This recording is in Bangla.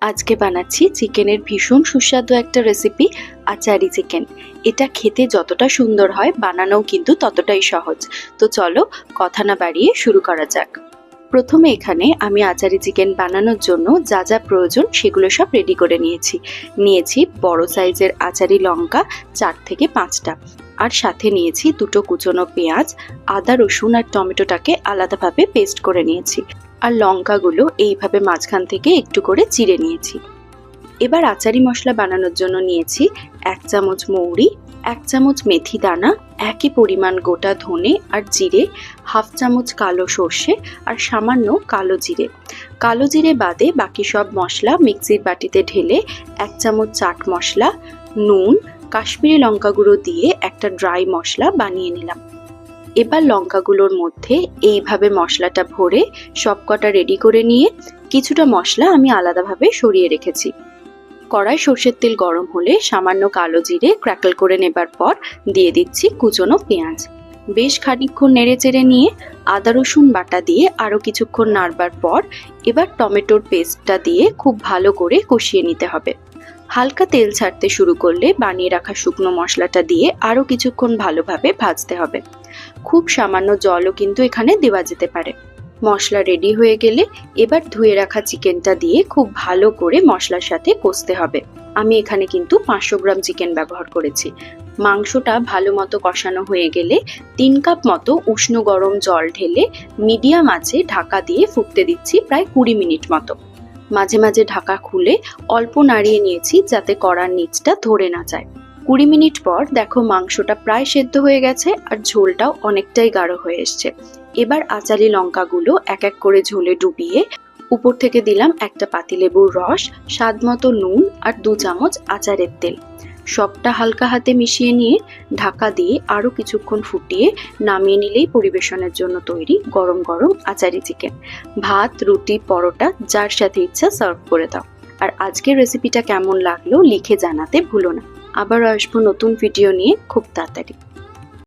আজকে বানাচ্ছি চিকেনের ভীষণ সুস্বাদু একটা রেসিপি, আচারি চিকেন। এটা খেতে যতটা সুন্দর হয়, বানানোও কিন্তু ততটাই সহজ। তো চলো কথা না বাড়িয়ে শুরু করা যাক। প্রথমে এখানে আমি আচারি চিকেন বানানোর জন্য যা যা প্রয়োজন সেগুলো সব রেডি করে নিয়েছি বড় সাইজের আচারি লঙ্কা 4 থেকে 5টা, আর সাথে নিয়েছি 2টো কুচনো পেঁয়াজ, আদা রসুন আর টমেটোটাকে আলাদাভাবে পেস্ট করে নিয়েছি, আর লঙ্কাগুলো এইভাবে মাঝখান থেকে একটু করে চিড়ে নিয়েছি। এবার আচারি মশলা বানানোর জন্য নিয়েছি 1 চামচ মৌরি, 1 চামচ মেথি দানা, একই পরিমাণ গোটা ধনে আর জিরে, 1/2 চামচ কালো সর্ষে আর সামান্য কালো জিরে। কালো জিরে বাদে বাকি সব মশলা মিক্সির বাটিতে ঢেলে 1 চামচ চাট মশলা, নুন, কাশ্মীরি লঙ্কা গুঁড়ো দিয়ে একটা ড্রাই মশলা বানিয়ে নিলাম। এবার লঙ্কাগুলোর মধ্যে এইভাবে মশলাটা ভরে সবকটা রেডি করে নিয়ে কিছুটা মশলা আমি আলাদাভাবে সরিয়ে রেখেছি। কড়াই সর্ষের তেল গরম হলে সামান্য কালো জিরে ক্র্যাকল করে নেবার পর দিয়ে দিচ্ছি কুচনো পেঁয়াজ। বেশ খানিকক্ষণ নেড়ে চেড়ে নিয়ে আদা রসুন বাটা দিয়ে আরও কিছুক্ষণ নাড়বার পর এবার টমেটোর পেস্টটা দিয়ে খুব ভালো করে কষিয়ে নিতে হবে। হালকা তেল ছাড়তে শুরু করলে বানিয়ে রাখা শুকনো মশলাটা দিয়ে আরও কিছুক্ষণ ভালোভাবে ভাজতে হবে। খুব সামান্য জলও কিন্তু এখানে দেওয়া যেতে পারে। মশলা রেডি হয়ে গেলে এবার ধুয়ে রাখা চিকেনটা দিয়ে খুব ভালো করে মশলার সাথে কষতে হবে। আমি এখানে কিন্তু 500 গ্রাম চিকেন ব্যবহার করেছি। মাংসটা ভালো মতো কষানো হয়ে গেলে 3 কাপ মতো উষ্ণ গরম জল ঢেলে মিডিয়াম আঁচে ঢাকা দিয়ে ফুটতে দিচ্ছি প্রায় 20 মিনিট মতো। মাঝে মাঝে ঢাকা খুলে অল্প নাড়িয়ে নিয়েছি যাতে কড়ার নিচটা ধরে না যায়। 20 মিনিট পর দেখো মাংসটা প্রায় সেদ্ধ হয়ে গেছে আর ঝোলটাও অনেকটাই গাঢ় হয়ে এসছে। এবার আচারি লঙ্কাগুলো এক এক করে ঝোলে ডুবিয়ে উপর থেকে দিলাম একটা পাতিলেবুর রস, স্বাদ মতো নুন আর 2 চামচ আচারের তেল। সবটা হালকা হাতে মিশিয়ে নিয়ে ঢাকা দিয়ে আরও কিছুক্ষণ ফুটিয়ে নামিয়ে নিলেই পরিবেশনের জন্য তৈরি গরম গরম আচারি চিকেন। ভাত, রুটি, পরোটা যার সাথে ইচ্ছা সার্ভ করে দাও। আর আজকের রেসিপিটা কেমন লাগলো লিখে জানাতে ভুলো না। আবারও আসবো নতুন ভিডিও নিয়ে খুব তাড়াতাড়ি।